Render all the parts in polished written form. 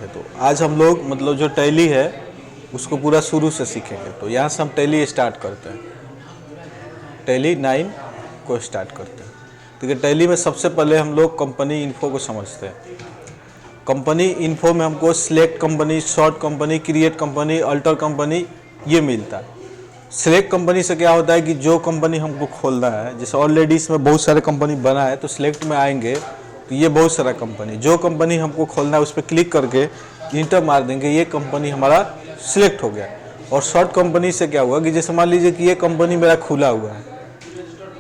तो आज हम लोग मतलब जो टैली है उसको पूरा शुरू से सीखेंगे। तो यहाँ से हम टैली स्टार्ट करते हैं, टैली 9 को स्टार्ट करते हैं। ठीक है, टैली में सबसे पहले हम लोग कंपनी इन्फो को समझते हैं। कंपनी इन्फो में हमको select company, short company, create company, alter company ये मिलता है। सिलेक्ट कंपनी से क्या होता है कि जो कंपनी हमको खोलना है, जैसे ऑलरेडी इसमें बहुत सारे कंपनी बना है तो सिलेक्ट में आएंगे तो ये बहुत सारा कंपनी, जो कंपनी हमको खोलना है उस पर क्लिक करके इंटर मार देंगे, ये कंपनी हमारा सिलेक्ट हो गया। और शॉर्ट कंपनी से क्या हुआ कि जैसे मान लीजिए कि ये कंपनी मेरा खुला हुआ है,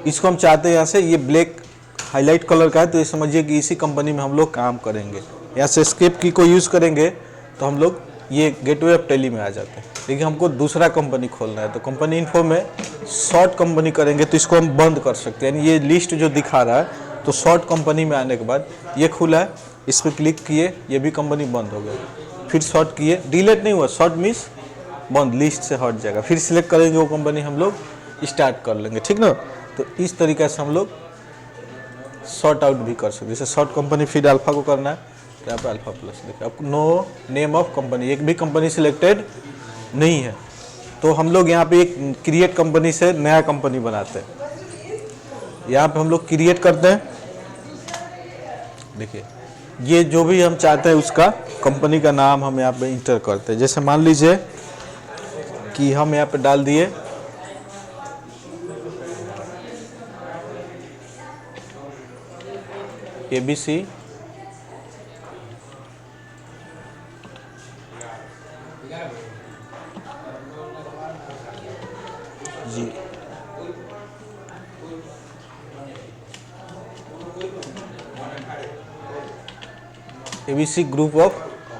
इसको हम चाहते हैं यहाँ से ये ब्लैक हाईलाइट कलर का है तो ये समझिए कि इसी कंपनी में हम लोग काम करेंगे। यहाँ से एस्केप की को यूज़ करेंगे तो हम लोग ये गेटवे ऑफ टैली में आ जाते हैं। लेकिन हमको दूसरा कंपनी खोलना है तो कंपनी इन्फो में शॉर्ट कंपनी करेंगे तो इसको हम बंद कर सकते हैं। यानी ये लिस्ट जो दिखा रहा है तो शॉर्ट कंपनी में आने के बाद ये खुला है, इस पर क्लिक किए, ये भी कंपनी बंद हो गया। फिर शॉर्ट किए, डिलीट नहीं हुआ, शॉर्ट मीन्स बंद, लिस्ट से हट जाएगा। फिर सिलेक्ट करेंगे वो कंपनी, हम लोग स्टार्ट कर लेंगे। ठीक ना, तो इस तरीके से हम लोग शॉर्ट आउट भी कर सकते हैं। जैसे शॉर्ट कंपनी फिर अल्फा को करना है तो यहाँ पे अल्फा प्लस लिखा, अब नो नेम ऑफ कंपनी, एक भी कंपनी सिलेक्टेड नहीं है तो हम लोग यहाँ पे एक क्रिएट कंपनी से नया कंपनी बनाते हैं। यहाँ पे हम लोग क्रिएट करते हैं, देखिए ये जो भी हम चाहते हैं उसका कंपनी का नाम हम यहाँ पे इंटर करते हैं। जैसे मान लीजिए कि हम यहाँ पे डाल दिए ABC ji, ABC group of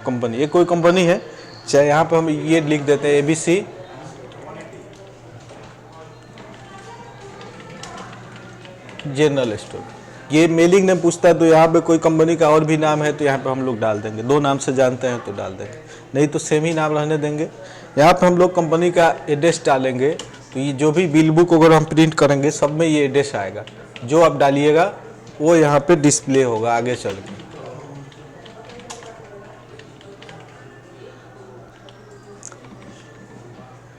company, ये कोई कंपनी है, चाहे यहाँ पे हम ये लिख देते हैं ABC जनरल स्टोर। ये मेलिंग नेम पूछता है तो यहाँ पे कोई कंपनी का और भी नाम है तो यहाँ पे हम लोग डाल देंगे, दो नाम से जानते हैं तो डाल देंगे, नहीं तो सेम ही नाम रहने देंगे। यहाँ पे हम लोग कंपनी का एड्रेस डालेंगे तो ये जो भी बिल बुक अगर हम प्रिंट करेंगे सब में ये एड्रेस आएगा, जो आप डालिएगा वो यहाँ पे डिस्प्ले होगा आगे चल के।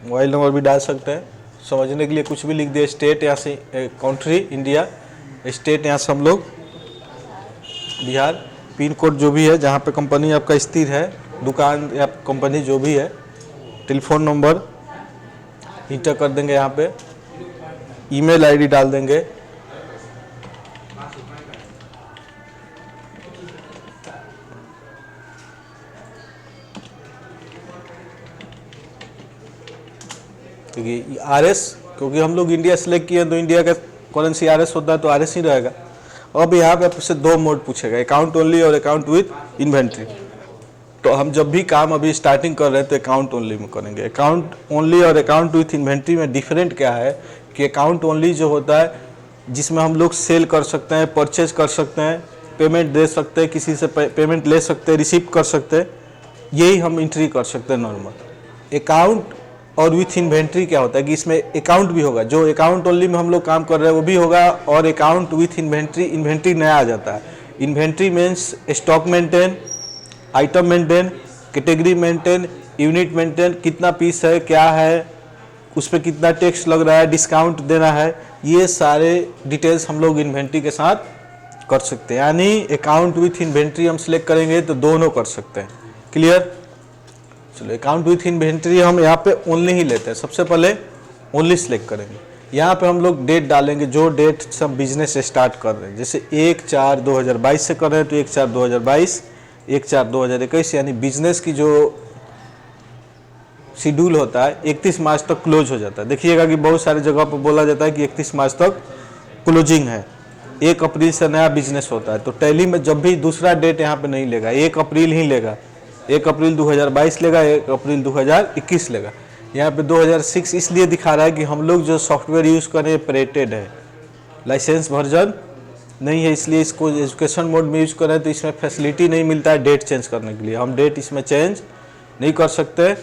मोबाइल नंबर भी डाल सकते हैं, समझने के लिए कुछ भी लिख दिए, स्टेट यहाँ से कंट्री इंडिया, स्टेट यहाँ से हम लोग बिहार, पिन कोड जो भी है जहाँ पे कंपनी आपका स्थिर है, दुकान या कंपनी जो भी है, टेलीफोन नंबर इंटर कर देंगे, यहाँ पे ईमेल आईडी डाल देंगे, क्योंकि RS, क्योंकि हम लोग इंडिया सेलेक्ट किए तो इंडिया का करेंसी RS होता है तो RS ही रहेगा। अब यहाँ पे आपसे दो मोड पूछेगा, अकाउंट ओनली और अकाउंट विथ इन्वेंट्री। तो हम जब भी काम अभी स्टार्टिंग कर रहे हैं तो अकाउंट ओनली में करेंगे। अकाउंट ओनली और अकाउंट विथ इन्वेंट्री में डिफरेंट क्या है कि अकाउंट ओनली जो होता है जिसमें हम लोग सेल कर सकते हैं, परचेज कर सकते हैं, पेमेंट दे सकते हैं, किसी से पेमेंट ले सकते हैं, रिसीव कर सकते हैं, यही हम एंट्री कर सकते हैं नॉर्मल। अकाउंट और विथ इन्वेंट्री क्या होता है कि इसमें अकाउंट भी होगा, जो अकाउंट ओनली में हम लोग काम कर रहे हैं वो भी होगा, और अकाउंट विथ इन्वेंट्री, इन्वेंट्री नया आ जाता है। Inventory means stock maintain, item maintain, category maintain, unit maintain, कितना पीस है, क्या है, उस पर कितना टैक्स लग रहा है, डिस्काउंट देना है, ये सारे डिटेल्स हम लोग इन्वेंट्री के साथ कर सकते हैं। यानी अकाउंट विथ इन्वेंट्री हम सिलेक्ट करेंगे तो दोनों कर सकते हैं। क्लियर? चलो, अकाउंट विथ इन्वेंट्री हम यहाँ पे ओनली ही लेते हैं। सबसे पहले ओनली सिलेक्ट करेंगे, यहाँ पे हम लोग डेट डालेंगे, जो डेट से हम बिजनेस स्टार्ट कर रहे हैं। जैसे 1/4/2022 से कर रहे हैं तो 1/4/2022, 1/4/2021, यानी बिजनेस की जो शेड्यूल होता है 31 मार्च तक क्लोज हो जाता है। देखिएगा कि बहुत सारी जगह पर बोला जाता है कि 31 मार्च तक क्लोजिंग है, 1 अप्रैल से नया बिजनेस होता है। तो टैली में जब भी दूसरा डेट यहाँ पे नहीं लेगा, 1 अप्रैल ही लेगा, 1 अप्रैल 2022 लेगा, 1 अप्रैल 2021 लेगा। यहाँ पे 2006 इसलिए दिखा रहा है कि हम लोग जो सॉफ्टवेयर यूज़ कर रहे हैं ऑपरेटेड है, लाइसेंस वर्जन नहीं है, इसलिए इसको एजुकेशन मोड में यूज़ कर रहे हैं तो इसमें फैसिलिटी नहीं मिलता है डेट चेंज करने के लिए। हम डेट इसमें चेंज नहीं कर सकते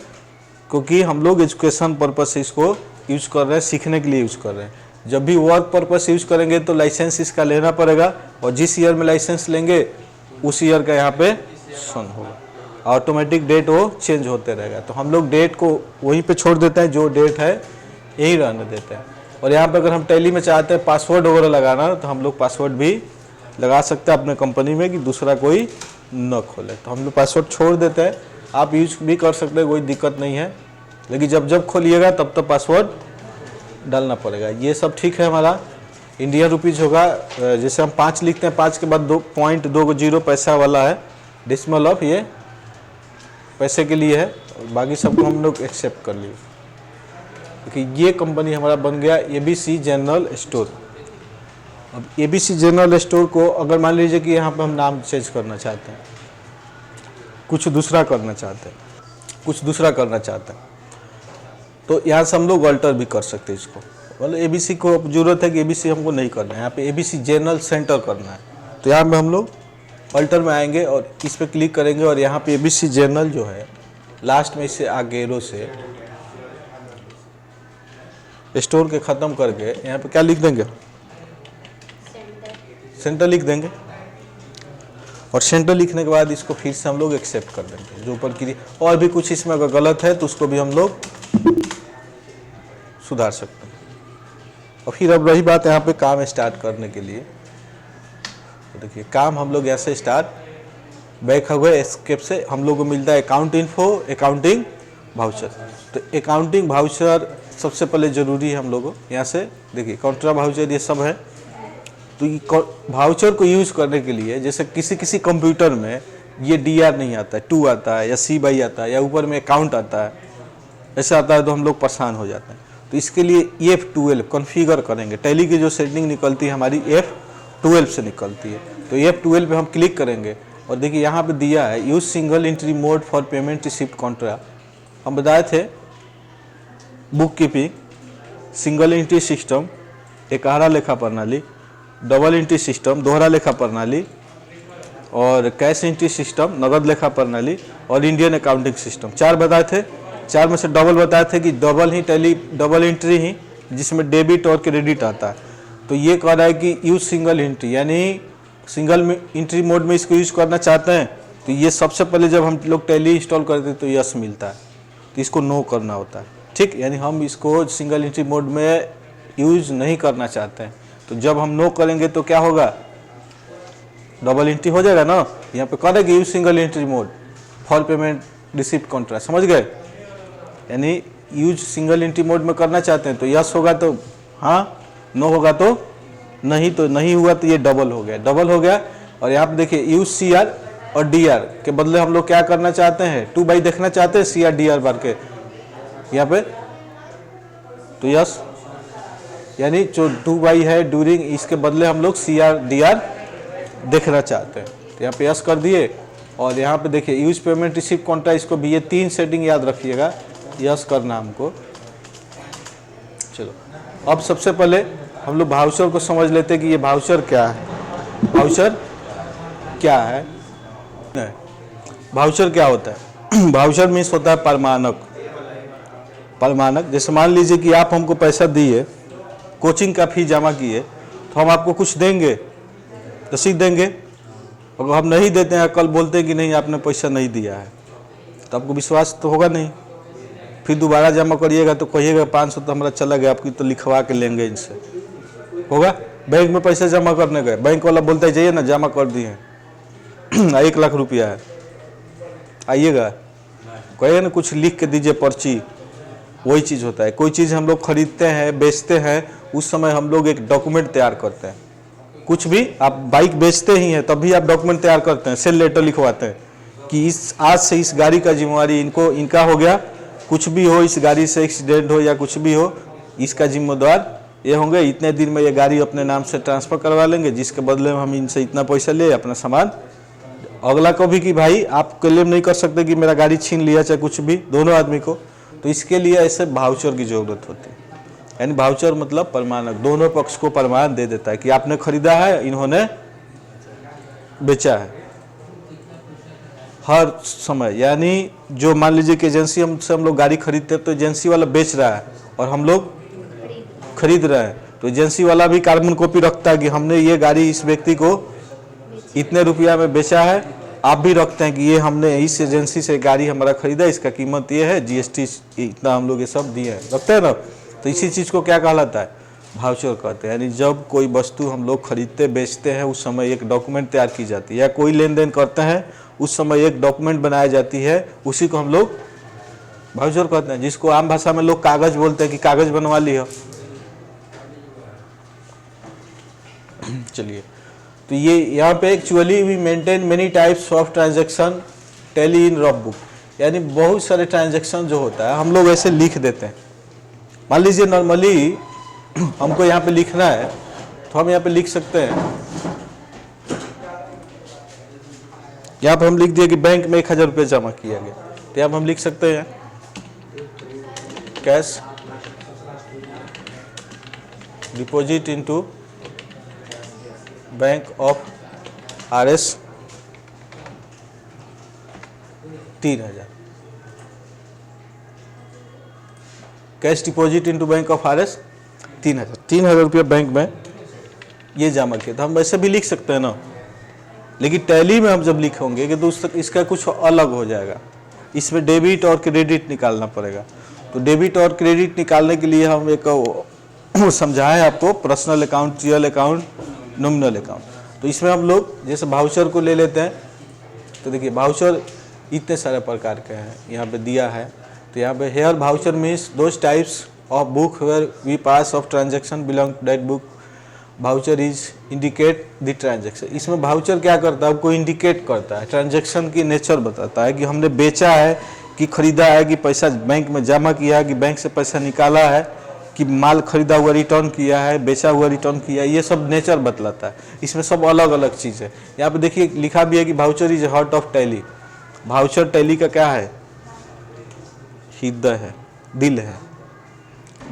क्योंकि हम लोग एजुकेशन पर्पज से इसको यूज कर रहे हैं, सीखने के लिए यूज कर रहे हैं। जब भी वर्क पर्पज से यूज करेंगे तो लाइसेंस इसका लेना पड़ेगा, और जिस ईयर में लाइसेंस लेंगे उस ईयर का यहाँ पे सन होगा, ऑटोमेटिक डेट वो चेंज होते रहेगा। तो हम लोग डेट को वहीं पे छोड़ देते हैं, जो डेट है यही रहने देते हैं। और यहाँ पे अगर हम टैली में चाहते हैं पासवर्ड वगैरह लगाना, तो हम लोग पासवर्ड भी लगा सकते हैं अपने कंपनी में कि दूसरा कोई न खोले, तो हम लोग पासवर्ड छोड़ देते हैं। आप यूज भी कर सकते हैं, कोई दिक्कत नहीं है, लेकिन जब जब खोलिएगा तब तब पासवर्ड डालना पड़ेगा। ये सब ठीक है। हमारा इंडियन रुपीज़ होगा, जैसे हम 5 लिखते हैं, 5 के बाद 2.20 पैसा वाला है, डेसिमल ऑफ ये पैसे के लिए है, और बाकी सबको हम लोग एक्सेप्ट कर लिए। क्योंकि ये कंपनी हमारा बन गया ABC जनरल स्टोर। अब ABC जनरल स्टोर को अगर मान लीजिए कि यहाँ पे हम नाम चेंज करना चाहते हैं, कुछ दूसरा करना चाहते हैं, तो यहाँ से हम लोग अल्टर भी कर सकते हैं इसको। मतलब ABC को जरूरत है कि ABC हमको नहीं करना है, यहाँ पे ABC जनरल सेंटर करना है, तो यहाँ पे हम लोग अल्टर में आएंगे और इस पर क्लिक करेंगे, और यहाँ पे ABC जनरल जो है लास्ट में इसे आगे एरो से स्टोर के ख़त्म करके यहाँ पे क्या लिख देंगे, सेंटर लिख देंगे। और सेंटर लिखने के बाद इसको फिर से हम लोग एक्सेप्ट कर देंगे, जो ऊपर की। और भी कुछ इसमें अगर गलत है तो उसको भी हम लोग सुधार सकते हैं। और फिर अब रही बात यहाँ पे काम स्टार्ट करने के लिए, तो देखिए काम हम लोग ऐसे स्टार्ट बैक हो गए, एस्केप से हम लोग को मिलता है अकाउंट इन्फो, अकाउंटिंग वाउचर। तो अकाउंटिंग वाउचर सबसे पहले जरूरी है हम लोगों, यहाँ से देखिए कॉन्ट्रा वाउचर ये सब है। तो वाउचर को यूज़ करने के लिए जैसे किसी कंप्यूटर में ये DR नहीं आता है, 2 आता है या C/, आता है या ऊपर में अकाउंट आता है, ऐसा आता है तो हम लोग परेशान हो जाते हैं। तो इसके लिए F12 कॉन्फ़िगर करेंगे। टैली की जो सेटिंग निकलती है हमारी F12 से निकलती है, तो F12 पे हम क्लिक करेंगे, और देखिए यहाँ पे दिया है use single entry mode for payment receipt contra. हम बताए थे bookkeeping, single entry system, एकहारा लेखा प्रणाली, डबल एंट्री सिस्टम, दोहरा लेखा प्रणाली, और कैश एंट्री सिस्टम, नगद लेखा प्रणाली, और इंडियन अकाउंटिंग सिस्टम। 4 बताए थे। 4 में से डबल बताए थे कि डबल ही टैली, डबल एंट्री ही जिसमें डेबिट और क्रेडिट आता है। तो ये कह रहा है कि यूज सिंगल एंट्री, यानी सिंगल एंट्री मोड में इसको यूज करना चाहते हैं, तो ये सबसे पहले जब हम लोग टैली इंस्टॉल करते हैं तो यस मिलता है, तो इसको नो करना होता है। ठीक, यानी हम इसको सिंगल एंट्री मोड में यूज नहीं करना चाहते हैं, तो जब हम नो करेंगे तो क्या होगा, डबल एंट्री हो जाएगा ना। यहाँ पे करेंगे use single entry mode for payment receipt Contra, समझ गए। यानी यूज सिंगल एंट्री मोड में करना चाहते हैं तो यस होगा तो हाँ, नो होगा तो नहीं, तो नहीं हुआ तो ये डबल हो गया। और यहाँ पे देखिए यूज CR और DR के बदले हम लोग क्या करना चाहते हैं, 2/, देखना चाहते हैं CR DR बार के यहाँ पे, तो यस, यानी जो 2/, है ड्यूरिंग, इसके बदले हम लोग CR DR देखना चाहते हैं, तो यहाँ पे यस कर दिए। और यहाँ पे देखिए यूज पेमेंट रिसिप्ट कॉन्ट्रा, इसको भी ये 3 सेटिंग याद रखिएगा, यस करना हमको। चलो अब सबसे पहले हम लोग वाउचर को समझ लेते हैं कि ये वाउचर क्या है। वाउचर क्या है, वाउचर क्या होता है। वाउचर मीन्स होता है परमाणक। जैसे मान लीजिए कि आप हमको पैसा दिए, कोचिंग का फी जमा किए, तो हम आपको कुछ देंगे, रसीद देंगे। अगर हम नहीं देते हैं, कल बोलते हैं कि नहीं आपने पैसा नहीं दिया है, तो आपको विश्वास तो होगा नहीं। फिर दोबारा जमा करिएगा तो कहिएगा 500 तो हमारा चला गया, आपकी तो लिखवा के लेंगे इनसे, होगा। बैंक में पैसे जमा करने गए, बैंक वाला बोलता है जाइए ना, जमा कर दिए 1 लाख रुपया है, आइएगा, कहिए ना कुछ लिख के दीजिए पर्ची। वही चीज़ होता है, कोई चीज़ हम लोग खरीदते हैं, बेचते हैं, उस समय हम लोग एक डॉक्यूमेंट तैयार करते हैं। कुछ भी, आप बाइक बेचते ही हैं तब भी आप डॉक्यूमेंट तैयार करते हैं, सेल लेटर लिखवाते हैं कि आज से इस गाड़ी का जिम्मेवारी इनका हो गया, कुछ भी हो, इस गाड़ी से एक्सीडेंट हो या कुछ भी हो, इसका जिम्मेदार ये होंगे, इतने दिन में ये गाड़ी अपने नाम से ट्रांसफ़र करवा लेंगे, जिसके बदले में हम इनसे इतना पैसा ले, अपना सामान। अगला को भी कि भाई आप क्लेम नहीं कर सकते कि मेरा गाड़ी छीन लिया, चाहे कुछ भी, दोनों आदमी को। तो इसके लिए ऐसे वाउचर की ज़रूरत होती है। यानी वाउचर मतलब प्रमाणक, दोनों पक्ष को प्रमाण दे देता है कि आपने खरीदा है, इन्होंने बेचा है। हर समय, यानी जो मान लीजिए कि एजेंसी हमसे हम लोग गाड़ी खरीदते हैं तो एजेंसी वाला बेच रहा है और हम लोग खरीद रहे हैं, तो एजेंसी वाला भी कार्बन कॉपी रखता है कि हमने ये गाड़ी इस व्यक्ति को इतने रुपया में बेचा है। आप भी रखते हैं कि ये हमने इस एजेंसी से गाड़ी हमारा खरीदा, इसका कीमत ये है, जीएसटी इतना हम लोग ये सब दिए हैं, रखते हैं ना। तो इसी चीज़ को क्या कहलाता है, भाउचर कहते हैं। यानी जब कोई वस्तु हम लोग खरीदते बेचते हैं उस समय एक डॉक्यूमेंट तैयार की जाती है, या कोई लेन देन करते हैं उस समय एक डॉक्यूमेंट बनाई जाती है, उसी को हम लोग भाउचर कहते हैं, जिसको आम भाषा में लोग कागज बोलते हैं कि कागज बनवा लिया। चलिए, तो ये यहाँ पे actually we maintain many types of transaction tally in rough book, यानी बहुत सारे ट्रांजैक्शन जो होता है हम लोग ऐसे लिख देते हैं। मान लीजिए नॉर्मली हमको यहाँ पे लिखना है तो हम यहाँ पे लिख सकते हैं, यहाँ पे हम लिख दिए कि बैंक में 1000 रुपये जमा किया गया, तो यहाँ पे हम लिख सकते हैं cash deposit into bank of RS 3000, cash deposit into bank of RS 3000 रुपया बैंक में ये जमा किया। तो हम वैसे भी लिख सकते हैं ना, लेकिन टैली में हम जब लिखोगे कि दोस्तों इसका कुछ अलग हो जाएगा, इसमें डेबिट और क्रेडिट निकालना पड़ेगा। तो डेबिट और क्रेडिट निकालने के लिए हम एक समझाएं आपको, personal account, real account, nominal account. तो इसमें हम लोग जैसे भाउचर को ले लेते हैं, तो देखिए भाउचर इतने सारे प्रकार के हैं, यहाँ पे दिया है। तो यहाँ पे here voucher means those types of book where we pass of transaction belong to that book, voucher is indicate the transaction. इसमें भाउचर क्या करता है, आपको इंडिकेट करता है, ट्रांजेक्शन की नेचर बताता है कि हमने बेचा है कि खरीदा है, कि पैसा बैंक में जमा किया है, कि बैंक से पैसा निकाला है, कि माल खरीदा हुआ रिटर्न किया है, बेचा हुआ रिटर्न किया है, ये सब नेचर बतलाता है। इसमें सब अलग अलग चीज़ है। यहाँ पे देखिए लिखा भी है कि voucher is heart of tally. Voucher tally का क्या है, हृदय है, दिल है।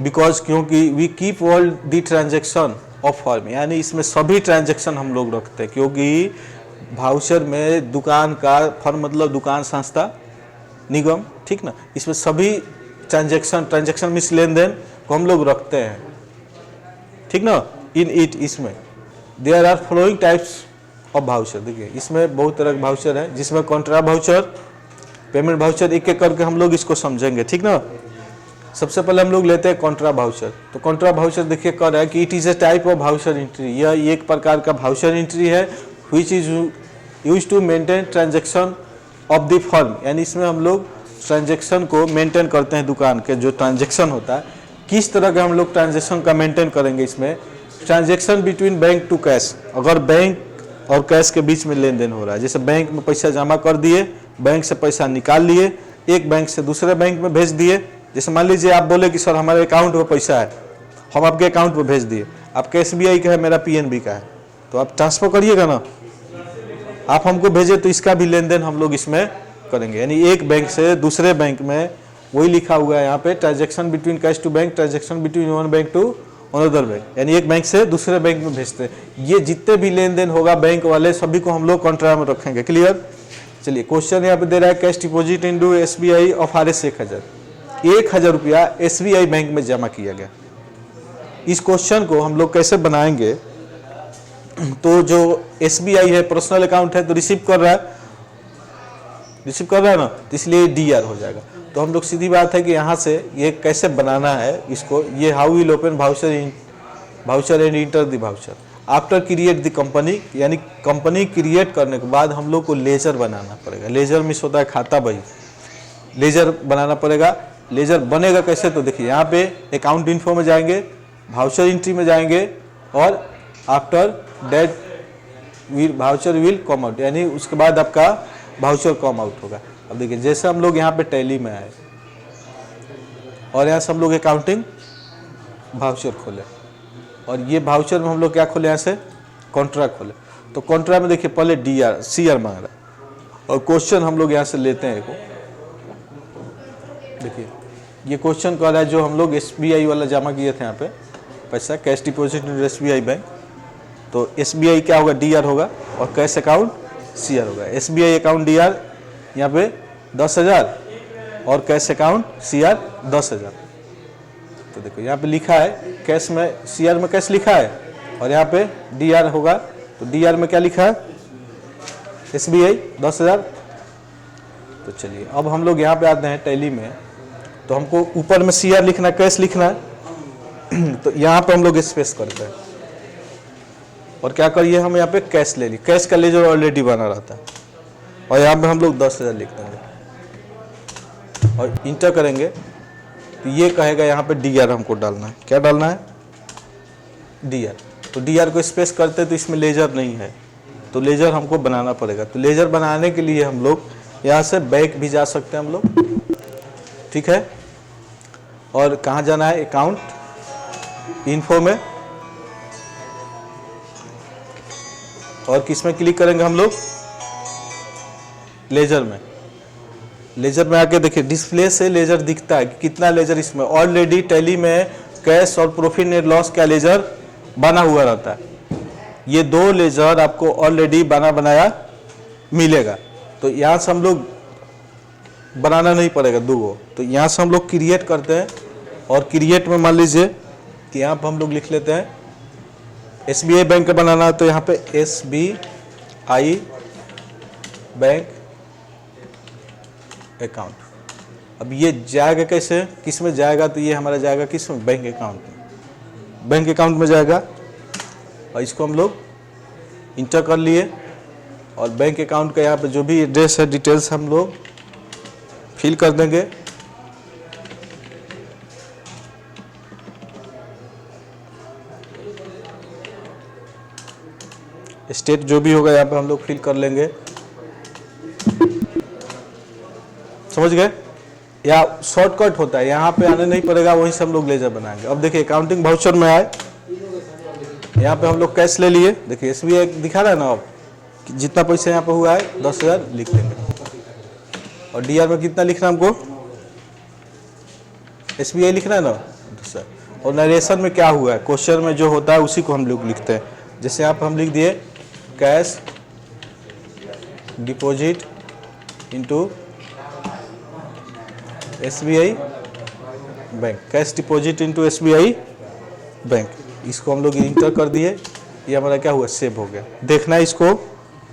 बिकॉज क्योंकि we keep all the transaction of form, यानी इसमें सभी ट्रांजेक्शन हम लोग रखते हैं, क्योंकि भाउचर में दुकान का, फर्म मतलब दुकान, संस्था, निगम, ठीक ना, इसमें सभी ट्रांजेक्शन मीन्स लेन देन को हम लोग रखते हैं, ठीक ना। इन इट, इसमें there are following types of voucher. देखिए इसमें बहुत तरह के भाउचर है, जिसमें कॉन्ट्रा भाउचर, पेमेंट भाउचर, एक एक करके हम लोग इसको समझेंगे, ठीक ना। सबसे पहले हम लोग लेते हैं कॉन्ट्रा भाउचर। तो कॉन्ट्रा भाउचर देखिए कह रहा है कि it is a type of voucher entry, यह एक प्रकार का भाउचर एंट्री है, which is use to maintain transaction of the firm, यानी इसमें हम लोग ट्रांजेक्शन को मेंटेन करते हैं, दुकान के जो ट्रांजेक्शन होता है। किस तरह का हम लोग ट्रांजेक्शन का मेंटेन करेंगे, इसमें transaction between bank to cash, अगर बैंक और कैश के बीच में लेन देन हो रहा है, जैसे बैंक में पैसा जमा कर दिए, बैंक से पैसा निकाल लिए, एक बैंक से दूसरे बैंक में भेज दिए। जैसे मान लीजिए आप बोले कि सर हमारे अकाउंट में पैसा है, हम आपके अकाउंट में भेज दिए, आपका SBI का है, मेरा PNB का है, तो आप ट्रांसफर करिएगा ना, आप हमको भेजे तो इसका भी लेन देन हम लोग इसमें करेंगे। यानी एक बैंक से दूसरे बैंक में, वही लिखा हुआ है यहाँ पे, transaction between cash to bank, transaction between one bank to another bank, यानी एक बैंक से दूसरे बैंक में भेजते हैं। ये जितने भी लेन देन होगा बैंक वाले, सभी को हम लोग कॉन्ट्रा में रखेंगे। क्लियर। चलिए क्वेश्चन यहाँ पे दे रहा है, cash deposit into SBI of RS 1000 रुपया SBI बैंक में जमा किया गया। इस क्वेश्चन को हम लोग कैसे बनाएंगे, तो जो SBI है, पर्सनल अकाउंट है, तो रिसीव कर रहा है ना, तो इसलिए DR हो जाएगा। तो हम लोग सीधी बात है कि यहाँ से ये कैसे बनाना है इसको, ये how will open voucher and enter the voucher after create the company, यानी कंपनी क्रिएट करने के बाद हम लोग को लेजर बनाना पड़ेगा। लेजर मीन्स होता है खाता बही, लेजर बनाना पड़ेगा। लेजर बनेगा कैसे, तो देखिए यहाँ पे अकाउंट इन्फो में जाएंगे, भाउचर एंट्री में जाएंगे, और after that voucher will come out, यानी उसके बाद आपका भाउचर कम आउट होगा। अब देखिए जैसे हम लोग यहाँ पे टैली में आए और यहाँ से हम लोग अकाउंटिंग भाउचर खोले, और ये भाउचर में हम लोग क्या खोले, यहाँ से कॉन्ट्रा खोले। तो कॉन्ट्रा में देखिए पहले CR मांग रहा है, और क्वेश्चन हम लोग यहाँ से लेते हैं। देखिए ये क्वेश्चन कह रहा है जो हम लोग SBI वाला जमा किए थे यहाँ पे पैसा, cash deposit in SBI bank, तो SBI क्या होगा, DR होगा, और कैश अकाउंट CR होगा। SBI अकाउंट DR यहाँ पे 10,000 और कैश अकाउंट CR 10,000। तो देखो यहाँ पे लिखा है कैश में, CR में कैश लिखा है और यहाँ पे DR होगा, तो DR में क्या लिखा है SBI 10,000। तो चलिए अब हम लोग यहाँ पे आते हैं टैली में, तो हमको ऊपर में CR लिखना है, कैश लिखना है तो यहाँ पे हम लोग स्पेस करते हैं और क्या करिए हम यहाँ पे कैश ले ली, कैश का लेजर ऑलरेडी बना रहता है और यहाँ पे हम लोग 10,000 लिख देंगे और इंटर करेंगे तो ये कहेगा यहाँ पे DR हमको डालना है। क्या डालना है DR। तो DR को स्पेस करते तो इसमें लेजर नहीं है, तो लेजर हमको बनाना पड़ेगा। तो लेजर बनाने के लिए हम लोग यहाँ से बैक भी जा सकते हैं हम लोग, ठीक है। और कहाँ जाना है, अकाउंट इन्फो में, और किस में क्लिक करेंगे हम लोग, लेजर में। लेजर में आके देखिए डिस्प्ले से लेजर दिखता है कि कितना लेजर इसमें ऑलरेडी टैली में कैश और प्रॉफिट नेट लॉस का लेजर बना हुआ रहता है। ये दो लेजर आपको ऑलरेडी बना बनाया मिलेगा, तो यहाँ से हम लोग बनाना नहीं पड़ेगा दो। तो यहाँ से हम लोग क्रिएट करते हैं और क्रिएट में मान लीजिए कि यहाँ पर हम लोग लिख लेते हैं SBI बैंक का बनाना है, तो यहाँ पे SBI बैंक अकाउंट। अब ये जाएगा कैसे, किस में जाएगा, तो ये हमारा जाएगा किस में, बैंक अकाउंट में, बैंक अकाउंट में जाएगा। और इसको हम लोग इंटर कर लिए और बैंक अकाउंट का यहाँ पे जो भी एड्रेस है डिटेल्स हम लोग फिल कर देंगे। स्टेट जो भी होगा यहाँ पे हम लोग फिल कर लेंगे, समझ गए। या शॉर्टकट होता है, यहाँ पे आने नहीं पड़ेगा, वहीं से हम लोग लेजर बनाएंगे। अब देखिए अकाउंटिंग वाउचर में आए, यहाँ पे हम लोग कैश ले लिए, देखिए SBI दिखा रहा है ना, अब जितना पैसा यहाँ पे हुआ है 10,000 लिख देंगे। और DR में कितना लिखना है हमको, SBI लिखना है ना 10,000। और नरेशन में क्या हुआ है, क्वेश्चन में जो होता है उसी को हम लोग लिखते हैं। जैसे यहाँ पे हम लिख दिए cash deposit into SBI bank, cash deposit into SBI bank, इसको हम लोग इंटर कर दिए। ये हमारा क्या हुआ, सेव हो गया। देखना है इसको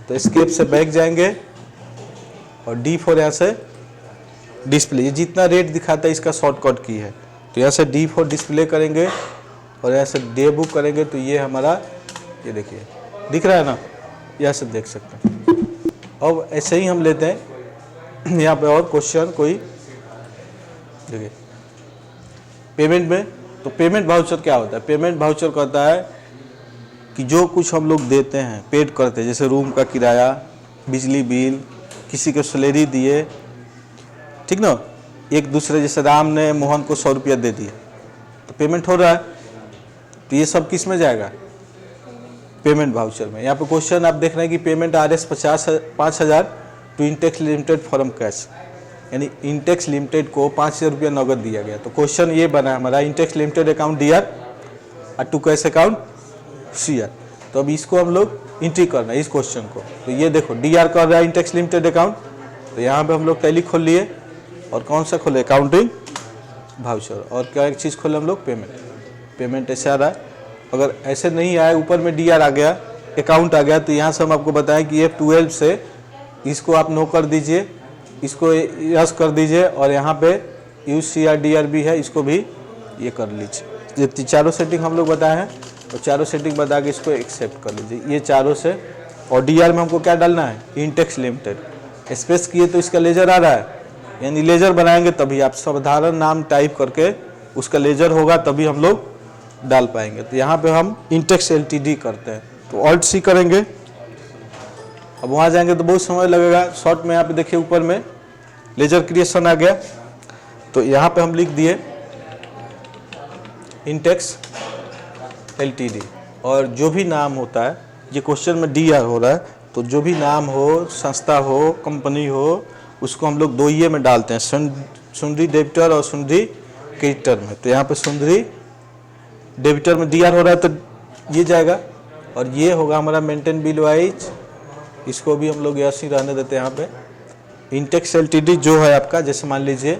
तो एस्केप से बैक जाएंगे और D4 यहाँ से डिस्प्ले, ये जितना रेट दिखाता है इसका शॉर्टकट की है, तो यहाँ से D4 डिस्प्ले करेंगे और यहाँ से डे बुक करेंगे, तो ये हमारा, ये देखिए दिख रहा है ना, यहाँ से देख सकते हैं। अब ऐसे ही हम लेते हैं यहाँ पे और क्वेश्चन कोई, देखिए पेमेंट में, तो पेमेंट वाउचर क्या होता है, पेमेंट वाउचर कहता है कि जो कुछ हम लोग देते हैं, पेड करते हैं, जैसे रूम का किराया, बिजली बिल, किसी को सैलरी दिए, ठीक ना, एक दूसरे, जैसे राम ने मोहन को 100 रुपया दे दिए तो पेमेंट हो रहा है, तो ये सब किस में जाएगा, पेमेंट वाउचर में। यहाँ पे क्वेश्चन आप देख रहे हैं कि payment RS 5,000 to Intex limited from cash, यानी इंटेक्स लिमिटेड को 5,000 रुपया नगद दिया गया। तो क्वेश्चन ये बना हमारा, इंटेक्स लिमिटेड अकाउंट DR और टू कैश अकाउंट CR। तो अब इसको हम लोग एंट्री करना है इस क्वेश्चन को। तो ये देखो DR कर रहा है इंटेक्स लिमिटेड अकाउंट, तो यहाँ पे हम लोग टैली खोल लिए और कौन सा खोले, अकाउंटिंग वाउचर, और क्या एक चीज़ खोले हम लोग, पेमेंट। पेमेंट ऐसे आ रहा है, अगर ऐसे नहीं आए, ऊपर में DR आ गया, अकाउंट आ गया, तो यहाँ से हम आपको बताएं कि F12 से इसको आप नो कर दीजिए, इसको यस कर दीजिए, और यहाँ पे UCR भी है, इसको भी ये कर लीजिए। ये चारों सेटिंग हम लोग बताए हैं, तो चारों सेटिंग बता के इसको एक्सेप्ट कर लीजिए, ये चारों से। और DR में हमको क्या डालना है, इंटेक्स लिमिटेड, स्पेस किए तो इसका लेजर आ रहा है, यानी लेजर बनाएंगे तभी आप साधारण नाम टाइप करके उसका लेजर होगा, तभी हम लोग डाल पाएंगे। तो यहाँ पे हम इंटेक्स LTD करते हैं, तो Alt C करेंगे। अब वहाँ जाएंगे तो बहुत समय लगेगा, शॉर्ट में यहाँ पे देखिए ऊपर में लेजर क्रिएशन आ गया, तो यहाँ पे हम लिख दिए इंटेक्स LTD, और जो भी नाम होता है, ये क्वेश्चन में DR हो रहा है, तो जो भी नाम हो, संस्था हो, कंपनी हो, उसको हम लोग 2 ये में डालते हैं, सुंदरी डेबिटर और सुंदरी क्रेडिटर में। तो यहाँ पे सुंदरी डेबिटर में DR हो रहा है, तो ये जाएगा, और ये होगा हमारा मेंटेन बिल वाइज, इसको भी हम लोग ऐसे ही रहने देते हैं यहाँ पे, इंटेक्स एलटीडी जो है आपका, जैसे मान लीजिए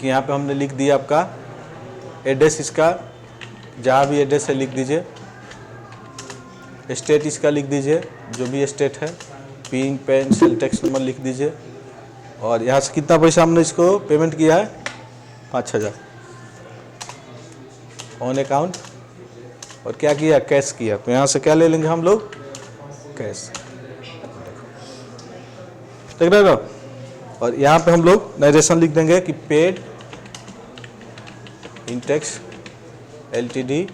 कि यहाँ पे हमने लिख दिया आपका एड्रेस, इसका जहाँ भी एड्रेस है लिख दीजिए, स्टेट इसका लिख दीजिए जो भी स्टेट है, pin pan sale tax number लिख दीजिए, और यहाँ से कितना पैसा हमने इसको पेमेंट किया है 5000 ऑन अकाउंट, और क्या किया कैश किया, तो यहाँ से क्या ले लेंगे हम लोग कैश, देख रहे हो। और यहाँ पे हम लोग नरेशन लिख देंगे कि पेड इंटेक्स एलटीडी